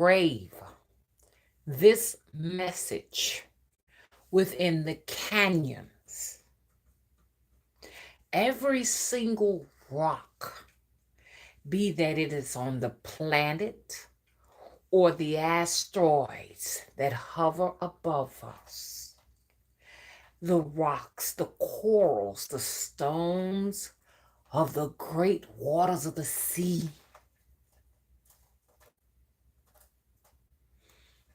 engrave this message within the canyons. Every single rock, be that it is on the planet or the asteroids that hover above us, the rocks, the corals, the stones of the great waters of the sea,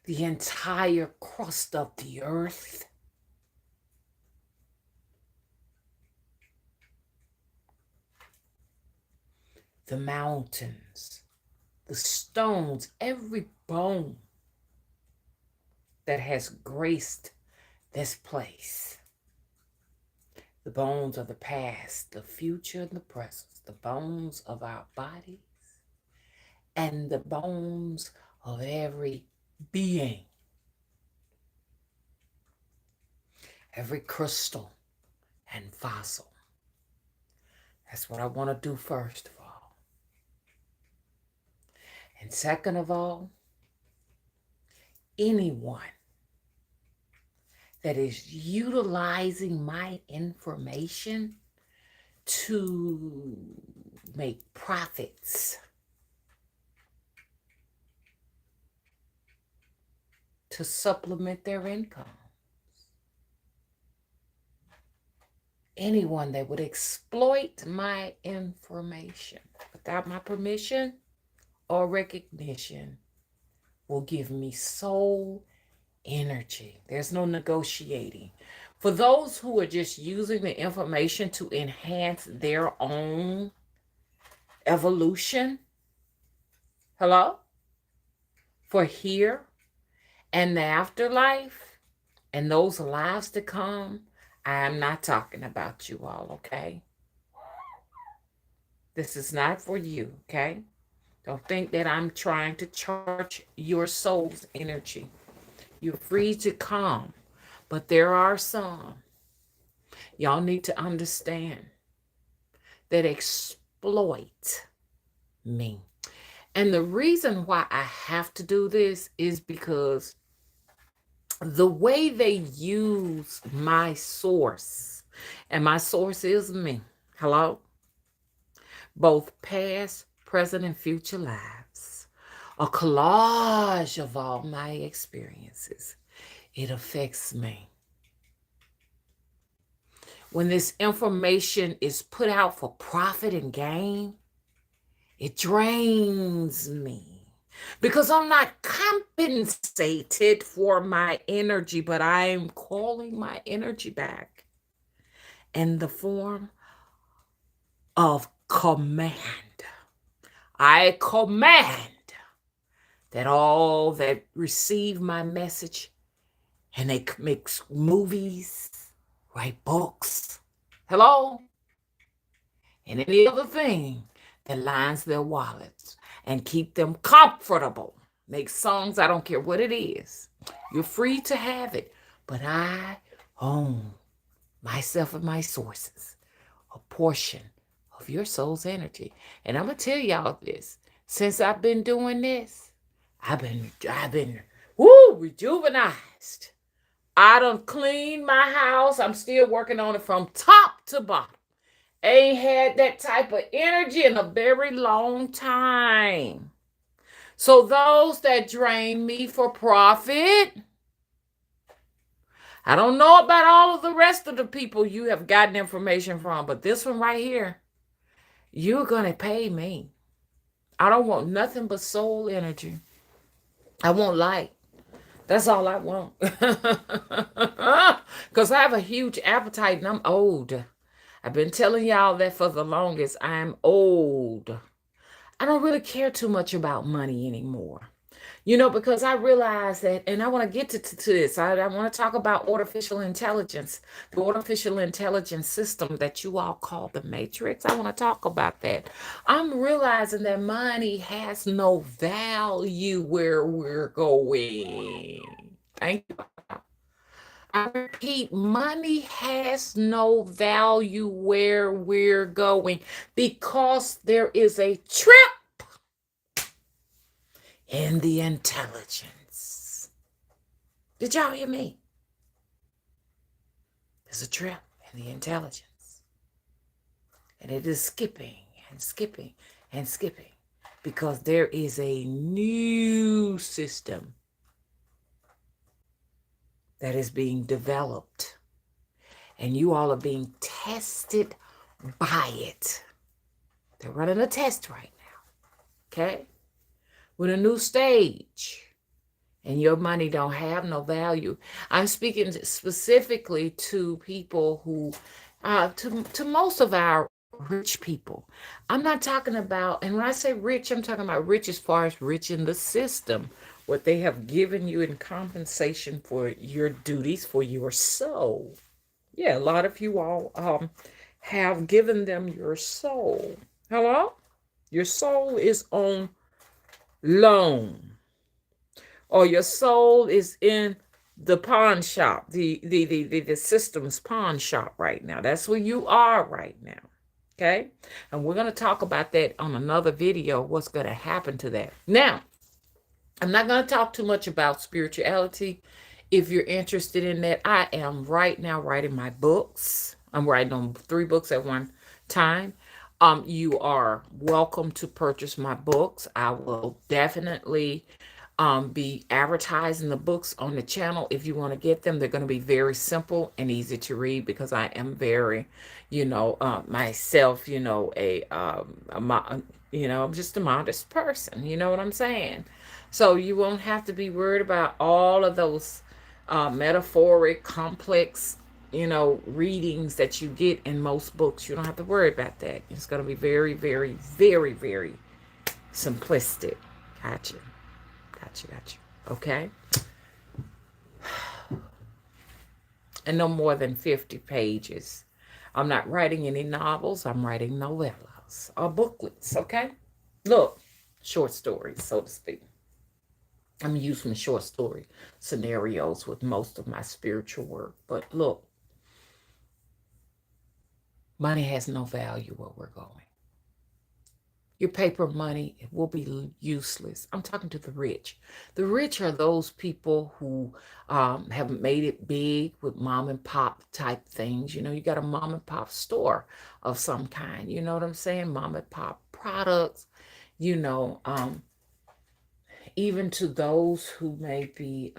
the entire crust of the earth, the mountains, the stones, every bone that has graced this place. The bones of the past, the future, and the present, the bones of our bodies, and the bones of every being. Every crystal and fossil. That's what I want to do first of all. And second of all, anyone that is utilizing my information to make profits, to supplement their income. Anyone that would exploit my information without my permission or recognition will give me soul energy. There's no negotiating. For those who are just using the information to enhance their own evolution, hello? For here and the afterlife and those lives to come, I am not talking about you all, okay? This is not for you, okay? Don't think that I'm trying to charge your soul's energy. You're free to come, but there are some. Y'all need to understand that exploit me. And the reason why I have to do this is because the way they use my source, and my source is me, hello? Both past, present, and future lives, a collage of all my experiences. It affects me. When this information is put out for profit and gain, it drains me. Because I'm not compensated for my energy, but I am calling my energy back in the form of command. I command that all that receive my message and they make movies, write books, hello, and any other thing that lines their wallets and keep them comfortable. Make songs, I don't care what it is. You're free to have it, but I own myself and my sources, a portion of your soul's energy. And I'm going to tell y'all this. Since I've been doing this, I've been rejuvenized. I done cleaned my house. I'm still working on it from top to bottom. Ain't had that type of energy in a very long time. So those that drain me for profit, I don't know about all of the rest of the people you have gotten information from, but this one right here, you're going to pay me. I don't want nothing but soul energy. I want light. That's all I want. Because I have a huge appetite and I'm old. I've been telling y'all that for the longest. I'm old. I don't really care too much about money anymore. Because I realize that, and I want to get to this. I want to talk about artificial intelligence, the artificial intelligence system that you all call the Matrix. I want to talk about that. I'm realizing that money has no value where we're going. Thank you. I repeat, money has no value where we're going because there is a trip in the intelligence. Did y'all hear me? There's a trip in the intelligence. And it is skipping and skipping and skipping because there is a new system that is being developed. And you all are being tested by it. They're running a test right now. Okay? With a new stage. And your money don't have no value. I'm speaking specifically to people who, to most of our rich people. I'm not talking about, and when I say rich, I'm talking about rich as far as rich in the system, what they have given you in compensation for your duties for your soul. Yeah, a lot of you all have given them your soul. Hello? Your soul is on loan, or your soul is in the pawn shop, the systems pawn shop right now. That's where you are right now. Okay? And we're going to talk about that on another video, what's going to happen to that. Now, I'm not going to talk too much about spirituality. If you're interested in that, I am right now writing my books. I'm writing on 3 books at one time. You are welcome to purchase my books. I will definitely be advertising the books on the channel. If you want to get them, they're going to be very simple and easy to read because I am very, myself, I'm just a modest person. You know what I'm saying? So you won't have to be worried about all of those metaphoric, complex, readings that you get in most books. You don't have to worry about that. It's going to be very, very, very, very simplistic. Gotcha. Gotcha. Okay? And no more than 50 pages. I'm not writing any novels. I'm writing novellas or booklets. Okay? Look, short stories, so to speak. I'm using short story scenarios with most of my spiritual work. But look, money has no value where we're going. Your paper money will be useless. I'm talking to the rich. The rich are those people who have made it big with mom and pop type things. You got a mom and pop store of some kind. You know what I'm saying? Mom and pop products. Even to those who may be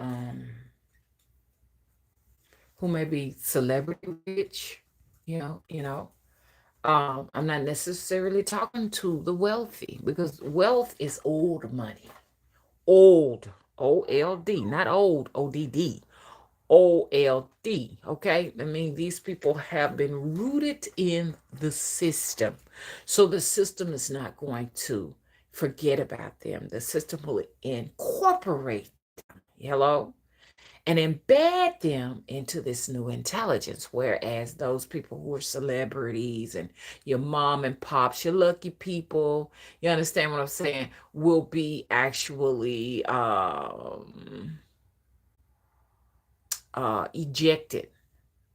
celebrity rich. I'm not necessarily talking to the wealthy because wealth is old money. Old, O-L-D, not old, O-D-D, O-L-D, okay? I mean, these people have been rooted in the system. So the system is not going to forget about them. The system will incorporate them. Hello? And embed them into this new intelligence. Whereas those people who are celebrities and your mom and pops, your lucky people, you understand what I'm saying, will be actually ejected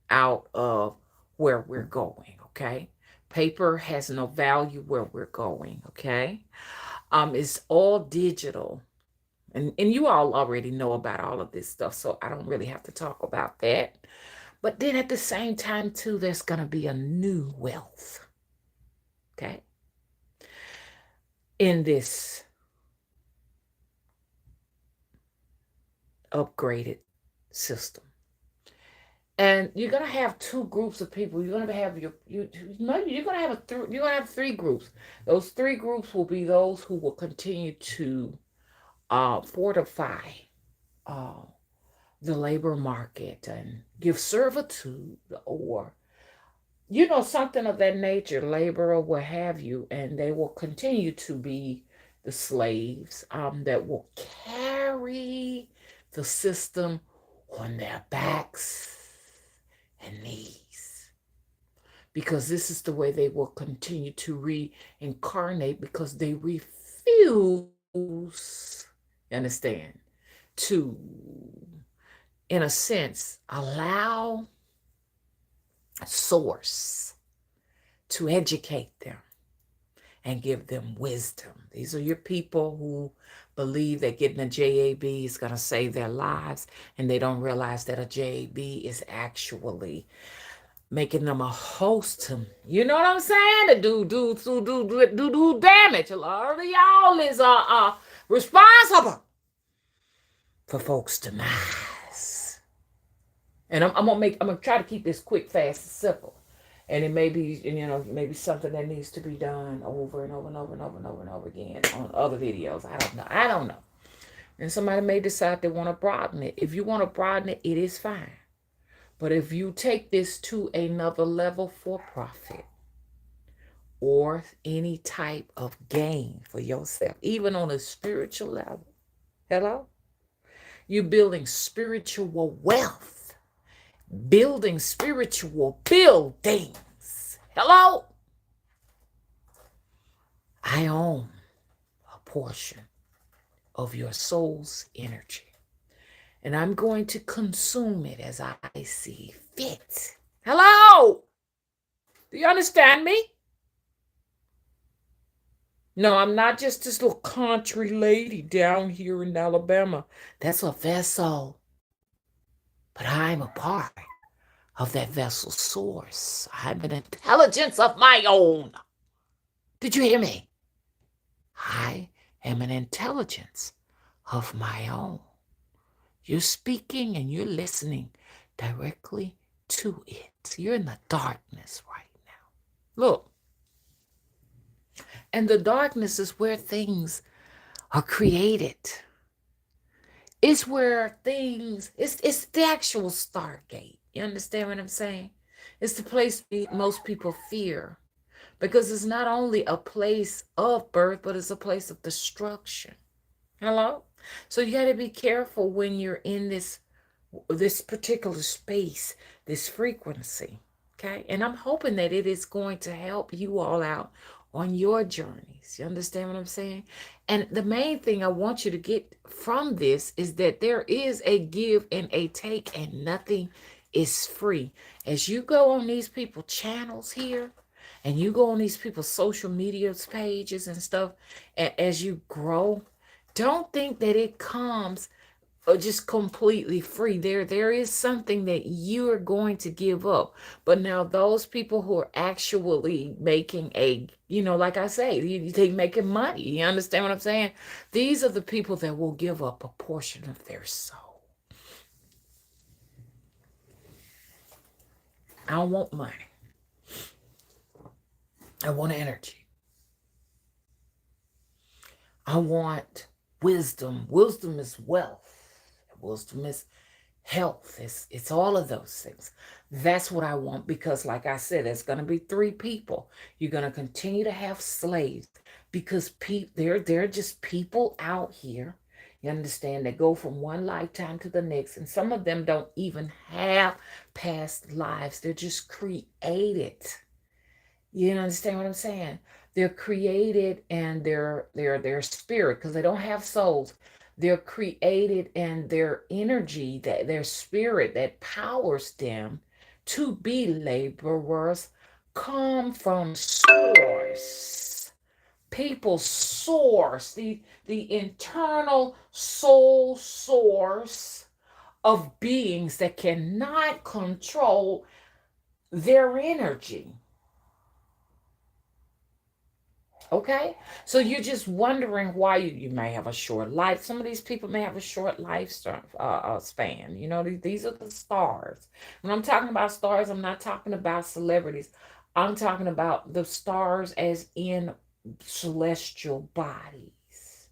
out of where we're going, okay? Paper has no value where we're going, okay? It's all digital. And you all already know about all of this stuff, so I don't really have to talk about that. But then at the same time, too, there's going to be a new wealth, okay, in this upgraded system. And you're going to have 2 groups of people. You're going to have you're going to have 3 groups. Those 3 groups will be those who will continue to fortify the labor market and give servitude or something of that nature, labor or what have you, and they will continue to be the slaves that will carry the system on their backs and knees, because this is the way they will continue to reincarnate, because they refuse, you understand, to, in a sense, allow source to educate them and give them wisdom. These are your people who believe that getting a JAB is going to save their lives, and they don't realize that a JAB is actually making them a host to, you know what I'm saying? To do damage. A lot of y'all is responsible for folks' demise. And I'm gonna try to keep this quick, fast, and simple. And it may be, maybe something that needs to be done over and over and over and over and over and over again on other videos. I don't know. And somebody may decide they want to broaden it. If you want to broaden it, it is fine. But if you take this to another level for profit or any type of gain for yourself, even on a spiritual level, hello? You're building spiritual wealth, building spiritual buildings. Hello? I own a portion of your soul's energy, and I'm going to consume it as I see fit. Hello? Do you understand me? No, I'm not just this little country lady down here in Alabama. That's a vessel. But I'm a part of that vessel's source. I have an intelligence of my own. Did you hear me? I am an intelligence of my own. You're speaking and you're listening directly to it. You're in the darkness right now. Look. And the darkness is where things are created. It's where things, it's the actual Stargate. You understand what I'm saying? It's the place most people fear, because it's not only a place of birth, but it's a place of destruction. Hello? So you got to be careful when you're in this particular space, this frequency. Okay? And I'm hoping that it is going to help you all out on your journeys. You understand what I'm saying? And the main thing I want you to get from this is that there is a give and a take, and nothing is free. As you go on these people's channels here, and you go on these people's social media pages and stuff, as you grow, don't think that it comes just completely free. There is something that you are going to give up. But now those people who are actually making like I say, they making money. You understand what I'm saying? These are the people that will give up a portion of their soul. I don't want money. I want energy. I want wisdom. Wisdom is wealth. Wisdom is health. It's all of those things. That's what I want, because like I said, there's going to be 3 people. You're going to continue to have slaves, because they're just people out here, you understand, that go from one lifetime to the next, and some of them don't even have past lives. They're just created. You understand what I'm saying? They're created, and they're spirit, because they don't have souls. They're created, and their energy, that their spirit that powers them to be laborers, come from source. People's source, the internal soul source of beings that cannot control their energy. Okay, so you're just wondering why you may have a short life. Some of these people may have a short life span. These are the stars. When I'm talking about stars, I'm not talking about celebrities. I'm talking about the stars as in celestial bodies.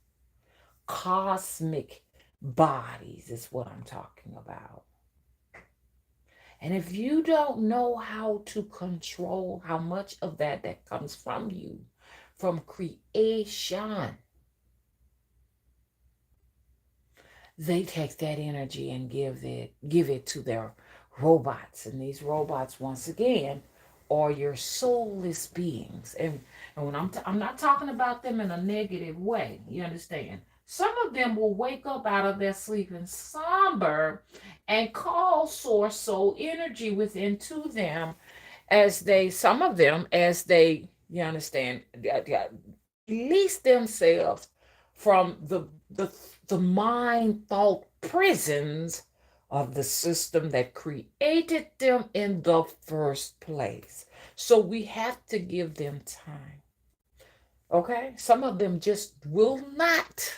Cosmic bodies is what I'm talking about. And if you don't know how to control how much of that comes from you, from creation, they take that energy and give it to their robots. And these robots, once again, are your soulless beings. And when I'm not talking about them in a negative way, you understand? Some of them will wake up out of their sleep in slumber and call source soul energy within to them, some of them, as they You understand? Release themselves from the mind thought prisons of the system that created them in the first place. So we have to give them time. Okay? Some of them just will not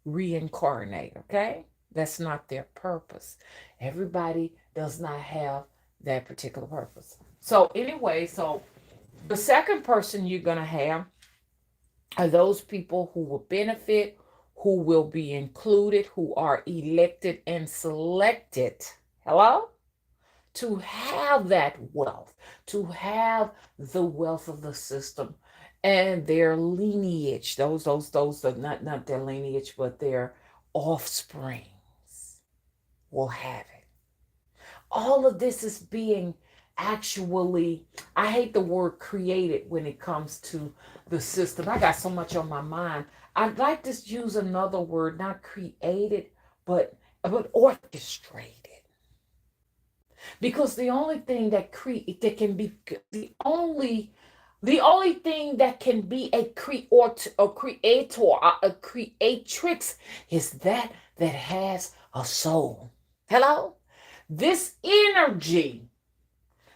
reincarnate. Okay? That's not their purpose. Everybody does not have that particular purpose. So, anyway, so the second person you're going to have are those people who will benefit, who will be included, who are elected and selected. Hello? To have that wealth, to have the wealth of the system and their lineage, those are not their lineage, but their offsprings will have it. All of this is being actually, I hate the word created when it comes to the system. I got so much on my mind. I'd like to use another word, not created, but orchestrated. Because the only thing that can be the only thing that can be a creatrix is that has a soul. Hello? This energy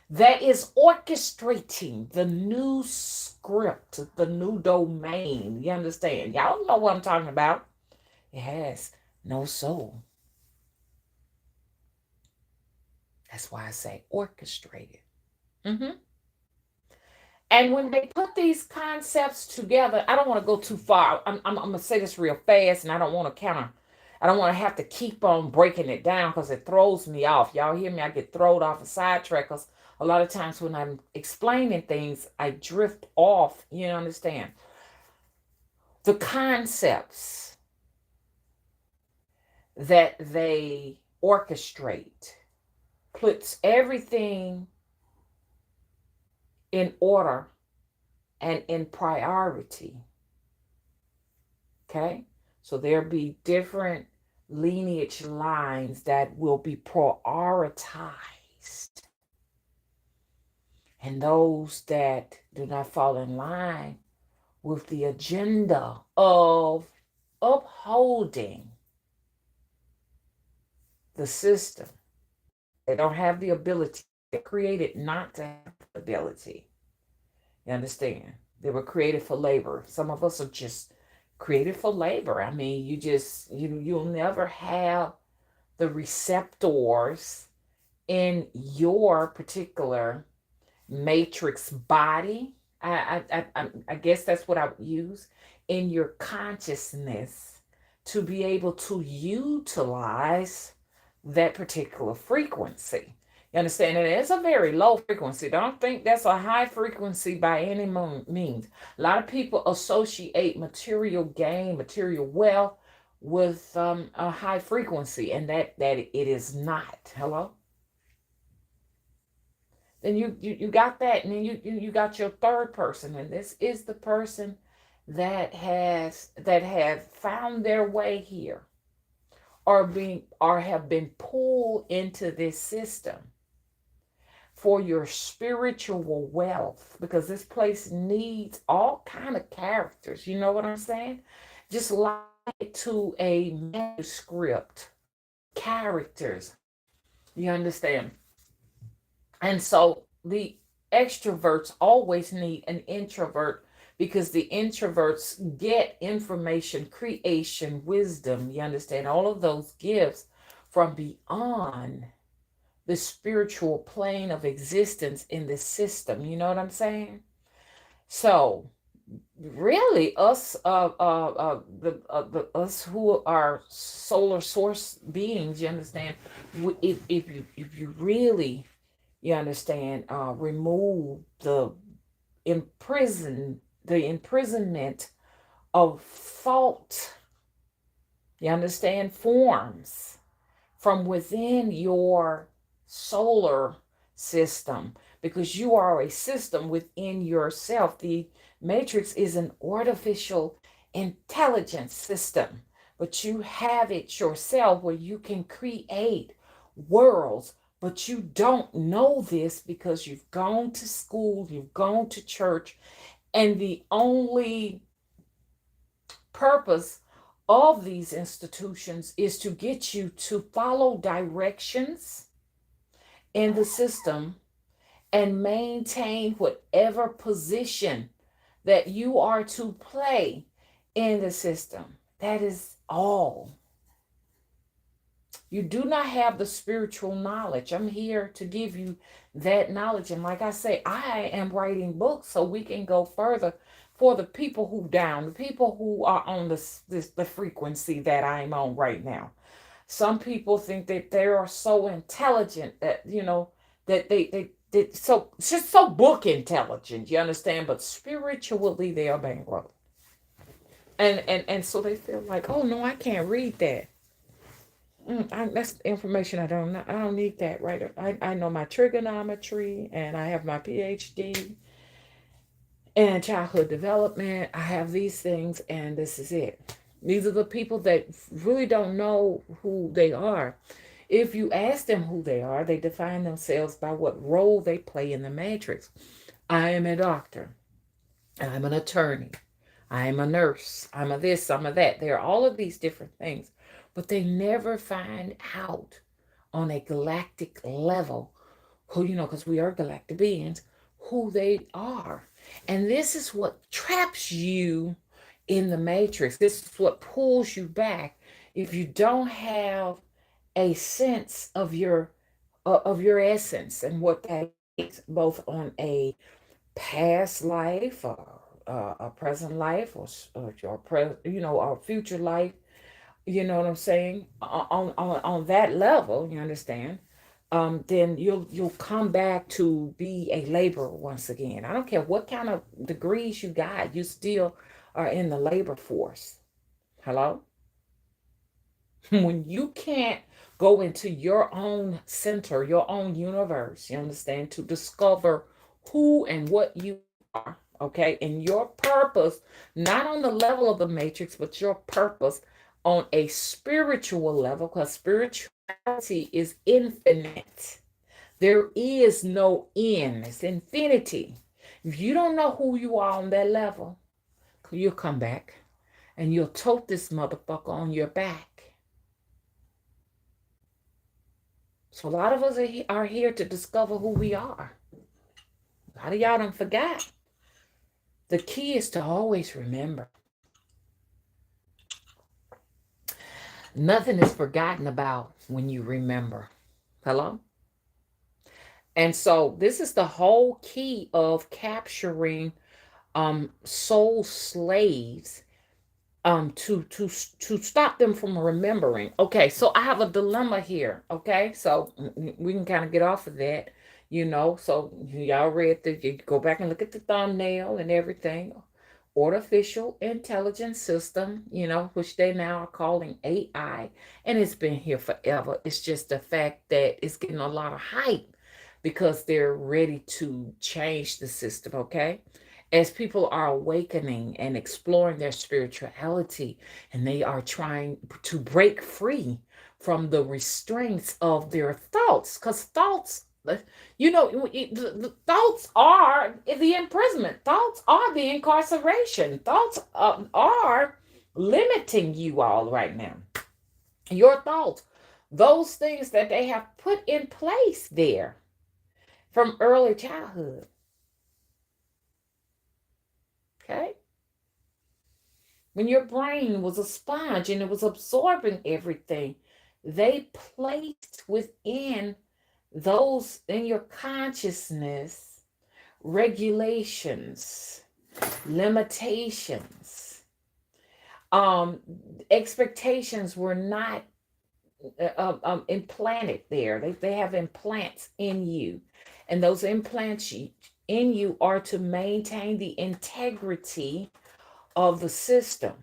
that is orchestrating the new script, the new domain. You understand? Y'all know what I'm talking about. It has no soul. That's why I say orchestrated. Mm-hmm. And when they put these concepts together, I don't want to go too far. I'm going to say this real fast, and I don't want to I don't want to have to keep on breaking it down because it throws me off. Y'all hear me? I get thrown off a sidetrack because a lot of times when I'm explaining things, I drift off. You understand? The concepts that they orchestrate puts everything in order and in priority. Okay? So there'll be different lineage lines that will be prioritized. And those that do not fall in line with the agenda of upholding the system, they don't have the ability. They're created not to have the ability. You understand? They were created for labor. Some of us are just created for labor. I mean, you'll never have the receptors in your particular matrix body. I guess that's what I would use in your consciousness to be able to utilize that particular frequency. You understand? And it's a very low frequency. Don't think that's a high frequency by any means. A lot of people associate material gain, material wealth with a high frequency, and that it is not. Hello? Then you got that, and then you got your third person, and this is the person that have found their way here, or have been pulled into this system for your spiritual wealth, because this place needs all kind of characters. You know what I'm saying? Just like to a manuscript, characters. You understand? And so the extroverts always need an introvert, because the introverts get information, creation, wisdom. You understand? All of those gifts from beyond the spiritual plane of existence in this system. You know what I'm saying? So really, us who are solar source beings, you understand? If you really, you understand, remove the imprisonment of thought, you understand, forms from within your solar system, because you are a system within yourself. The matrix is an artificial intelligence system, but you have it yourself where you can create worlds, but you don't know this because you've gone to school, you've gone to church, And the only purpose of these institutions is to get you to follow directions in the system and maintain whatever position that you are to play in the system. That is all. You do not have the spiritual knowledge. I'm here to give you that knowledge. And like I say, I am writing books so we can go further for the people who down, the people who are on the frequency that I'm on right now. Some people think that they are so intelligent that, that they so just so book intelligent, you understand? But spiritually they are bankrupt. And so they feel like, oh no, I can't read that. That's information I don't know. I don't need that, right? I know my trigonometry, and I have my PhD in childhood development. I have these things, and this is it. These are the people that really don't know who they are. If you ask them who they are, they define themselves by what role they play in the matrix. I am a doctor. I'm an attorney. I am a nurse. I'm a this, I'm a that. There are all of these different things, but they never find out on a galactic level who, because we are galactic beings, who they are. And this is what traps you in the matrix. This is what pulls you back if you don't have a sense of your essence and what that is, both on a past life, or a present life, or future life. You know what I'm saying? On that level, you understand? Then you'll come back to be a laborer once again. I don't care what kind of degrees you got, you still are in the labor force. Hello? When you can't go into your own center, your own universe, you understand, to discover who and what you are, okay, and your purpose, not on the level of the matrix, but your purpose on a spiritual level, because spirituality is infinite. There is no end, it's infinity. If you don't know who you are on that level, you'll come back and you'll tote this motherfucker on your back. So a lot of us are here to discover who we are. A lot of y'all done forgot. The key is to always remember. Nothing is forgotten about when you remember. Hello? And so this is the whole key of capturing soul slaves, to stop them from remembering. Okay, so I have a dilemma here. Okay, so we can kind of get off of that, so y'all read you go back and look at the thumbnail and everything. Artificial intelligence system, which they now are calling AI, and it's been here forever. It's just the fact that it's getting a lot of hype because they're ready to change the system. Okay, as people are awakening and exploring their spirituality, and they are trying to break free from the restraints of their thoughts, because thoughts, the thoughts are the imprisonment. Thoughts are the incarceration. Thoughts are limiting you all right now. Your thoughts, those things that they have put in place there from early childhood. Okay? When your brain was a sponge and it was absorbing everything, they placed within those in your consciousness regulations, limitations, expectations were not implanted there. They have implants in you, and those implants in you are to maintain the integrity of the system.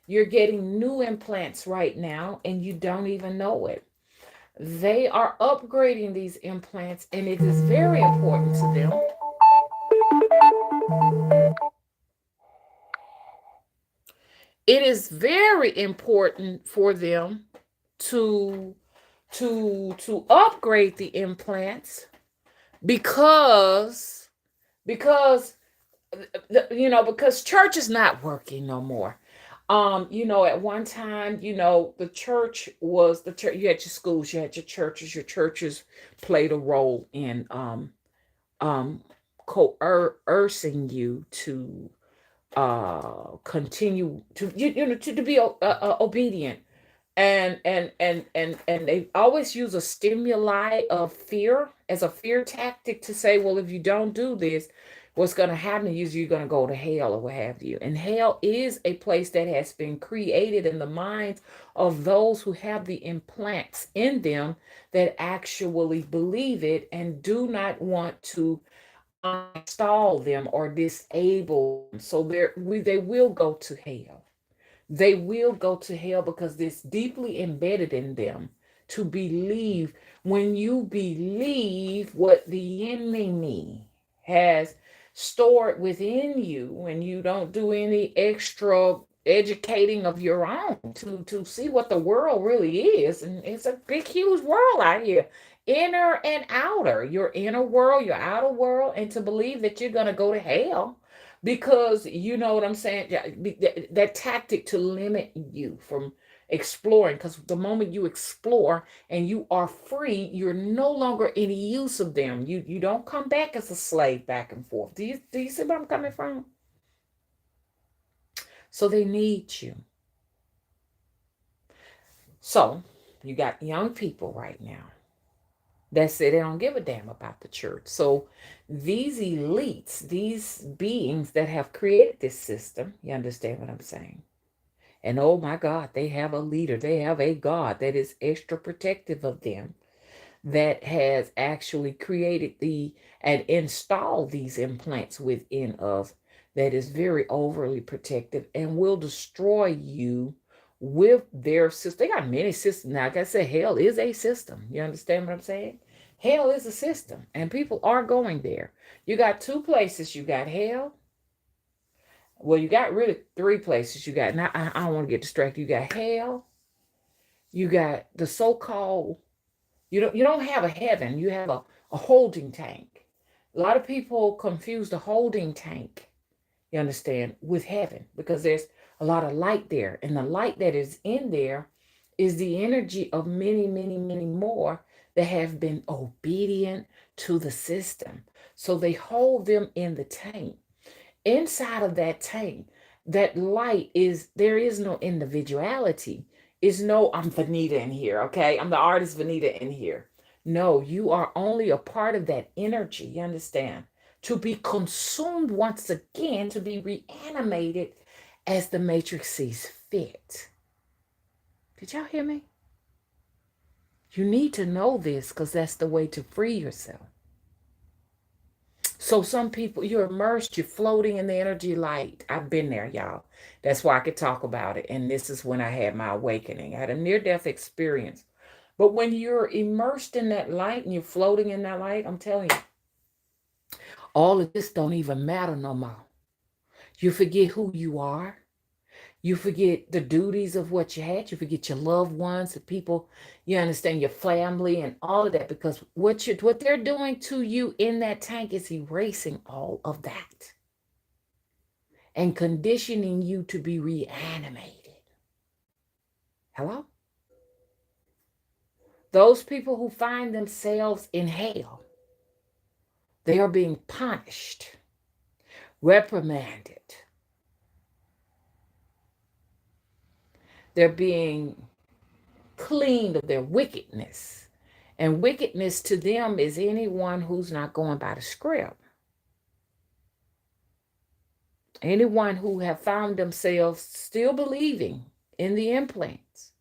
You're getting new implants right now, and you don't even know it. They are upgrading these implants, and it is very important to them. It is very important for them to upgrade the implants because because church is not working no more. At one time, the church was the church. You had your schools, you had your churches. Your churches played a role in um coercing you to continue to to be obedient, and they always use a stimuli of fear as a fear tactic to say, well, if you don't do this, what's going to happen is you're going to go to hell or what have you. And hell is a place that has been created in the minds of those who have the implants in them that actually believe it and do not want to install them or disable them. So they will go to hell. They will go to hell because it's deeply embedded in them to believe. When you believe what the enemy has stored within you, when you don't do any extra educating of your own to see what the world really is, and it's a big huge world out here, inner and outer, your inner world, your outer world, and to believe that you're going to go to hell because you know what I'm saying. That tactic to limit you from exploring, because the moment you explore and you are free, you're no longer any use of them. You don't come back as a slave back and forth. Do you see where I'm coming from? So they need you. So you got young people right now that say they don't give a damn about the church. So these elites, these beings that have created this system, you understand what I'm saying? And oh my God, they have a leader. They have a God that is extra protective of them, that has actually created and installed these implants within us, that is very overly protective and will destroy you with their system. They got many systems now. Like I said, hell is a system. You understand what I'm saying? Hell is a system, and people are going there. You got two places. You got hell. Well, you got really three places. You got, now I don't want to get distracted. You got hell. You got the so-called, you don't have a heaven. You have a holding tank. A lot of people confuse the holding tank, you understand, with heaven, because there's a lot of light there. And the light that is in there is the energy of many, many, many more that have been obedient to the system. So they hold them in the tank. Inside of that tank, that light is, there is no individuality. Is no, I'm Vanita in here, okay? I'm the artist Vanita in here. No, you are only a part of that energy, you understand? To be consumed once again, to be reanimated as the matrix sees fit. Did y'all hear me? You need to know this, because that's the way to free yourself. So some people, you're immersed, you're floating in the energy light. I've been there, y'all. That's why I could talk about it. And this is when I had my awakening. I had a near-death experience. But when you're immersed in that light and you're floating in that light, I'm telling you, all of this don't even matter no more. You forget who you are. You forget the duties of what you had. You forget your loved ones, the people, you understand, your family and all of that, because what they're doing to you in that tank is erasing all of that and conditioning you to be reanimated. Hello? Those people who find themselves in hell, they are being punished, reprimanded. They're being cleaned of their wickedness. And wickedness to them is anyone who's not going by the script. Anyone who have found themselves still believing in the implants,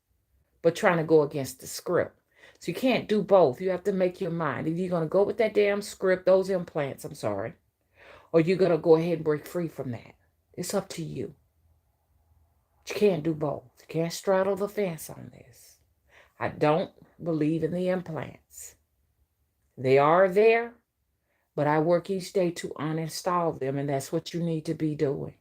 but trying to go against the script. So you can't do both. You have to make your mind. Either you're going to go with that damn script, those implants, I'm sorry, or you're going to go ahead and break free from that. It's up to you. But you can't do both. You can't straddle the fence on this. I don't believe in the implants. They are there, but I work each day to uninstall them, and that's what you need to be doing.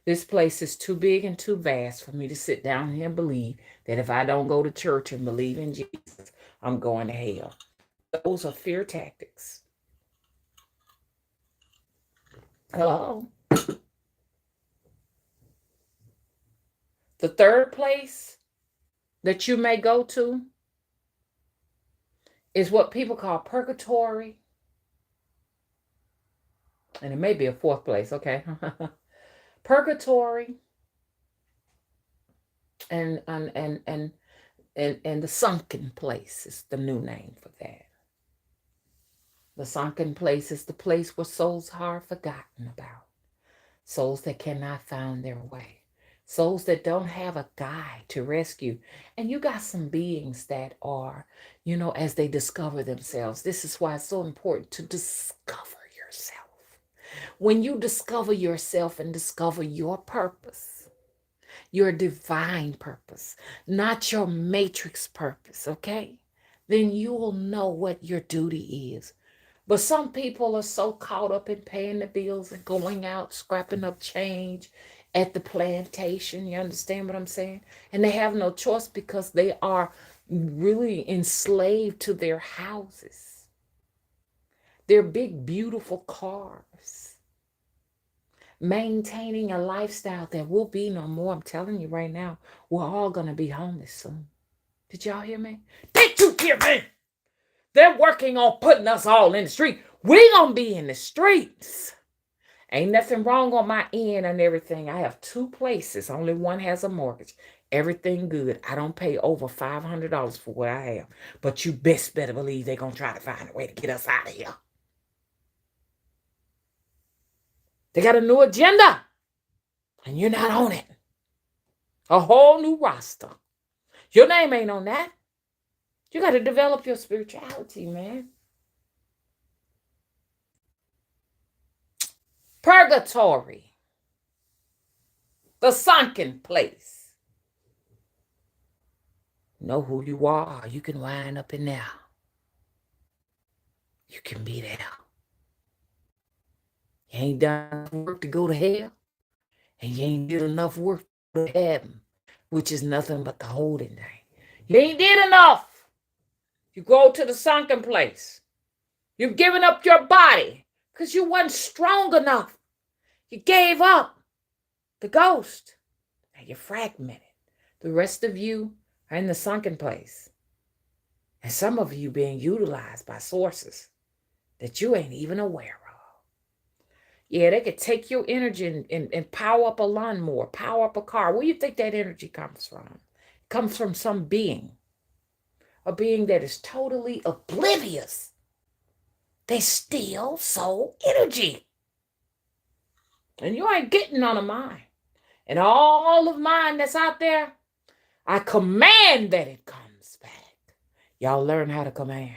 This place is too big and too vast for me to sit down here and believe that if I don't go to church and believe in Jesus, I'm going to hell. Those are fear tactics. Hello. The third place that you may go to is what people call purgatory. And it may be a fourth place, okay? Purgatory and the sunken place is the new name for that. The sunken place is the place where souls are forgotten about. Souls that cannot find their way. Souls that don't have a guide to rescue. And you got some beings that are, as they discover themselves. This is why it's so important to discover yourself. When you discover yourself and discover your purpose, your divine purpose, not your matrix purpose, okay? Then you will know what your duty is. But some people are so caught up in paying the bills and going out, scrapping up change at the plantation. You understand what I'm saying? And they have no choice because they are really enslaved to their houses, their big, beautiful cars, maintaining a lifestyle that will be no more. I'm telling you right now, we're all going to be homeless soon. Did y'all hear me? Did you hear me? They're working on putting us all in the street. We're going to be in the streets. Ain't nothing wrong on my end and everything. I have 2 places. Only one has a mortgage. Everything good. I don't pay over $500 for what I have. But you best better believe they're going to try to find a way to get us out of here. They got a new agenda. And you're not on it. A whole new roster. Your name ain't on that. You got to develop your spirituality, man. Purgatory. The sunken place. Know who you are. You can wind up in there. You can be there. You ain't done enough work to go to hell. And you ain't did enough work to go to heaven, which is nothing but the holding thing. You ain't did enough. You go to the sunken place. You've given up your body because you weren't strong enough. You gave up the ghost. Now you're fragmented. The rest of you are in the sunken place. And some of you being utilized by sources that you ain't even aware of. Yeah, they could take your energy and power up a lawnmower, power up a car. Where do you think that energy comes from? It comes from some being. A being that is totally oblivious. They steal soul energy. And you ain't getting none of mine. And all of mine that's out there, I command that it comes back. Y'all learn how to command.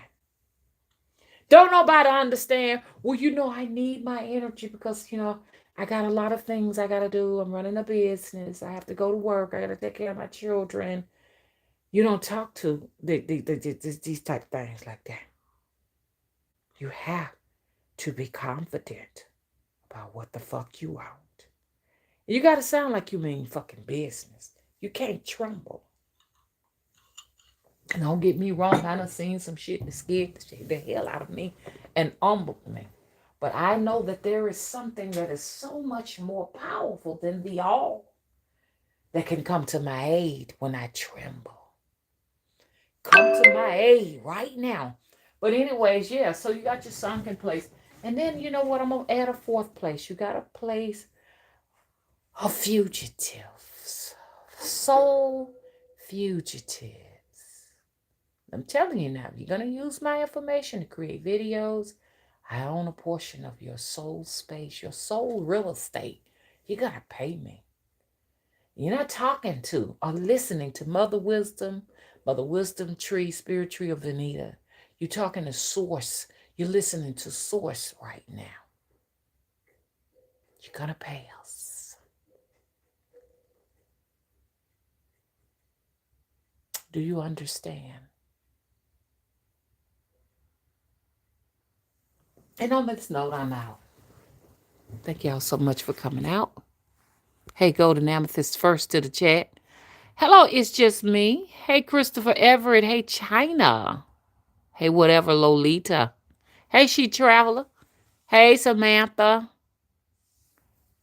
Don't nobody understand, well, I need my energy because, I got a lot of things I got to do. I'm running a business. I have to go to work. I got to take care of my children. You don't talk to these type of things like that. You have to be confident about what the fuck you want. You got to sound like you mean fucking business. You can't tremble. And don't get me wrong, I done seen some shit that scared the hell out of me and humbled me. But I know that there is something that is so much more powerful than the all that can come to my aid when I tremble. Come to my aid right now. But anyways, yeah, so you got your sunken place. And then, you know what, I'm going to add a 4th place. You got a place of fugitives. Soul fugitives. I'm telling you now, if you're going to use my information to create videos, I own a portion of your soul space, your soul real estate. You got to pay me. You're not talking to or listening to Mother Wisdom Tree, Spirit Tree of Venita. You're talking to Source. You're listening to Source right now. You're going to pay us. Do you understand? And on this note, I'm out. Thank y'all so much for coming out. Hey, Golden Amethyst first to the chat. Hello, it's just me. Hey, Christopher Everett. Hey, China. Hey, whatever, Lolita. Hey, She Traveler. Hey, Samantha.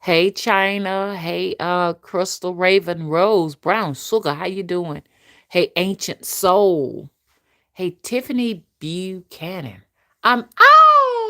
Hey China. Hey Crystal Raven Rose Brown Sugar. How you doing? Hey Ancient Soul. Hey Tiffany Buchanan. I'm out.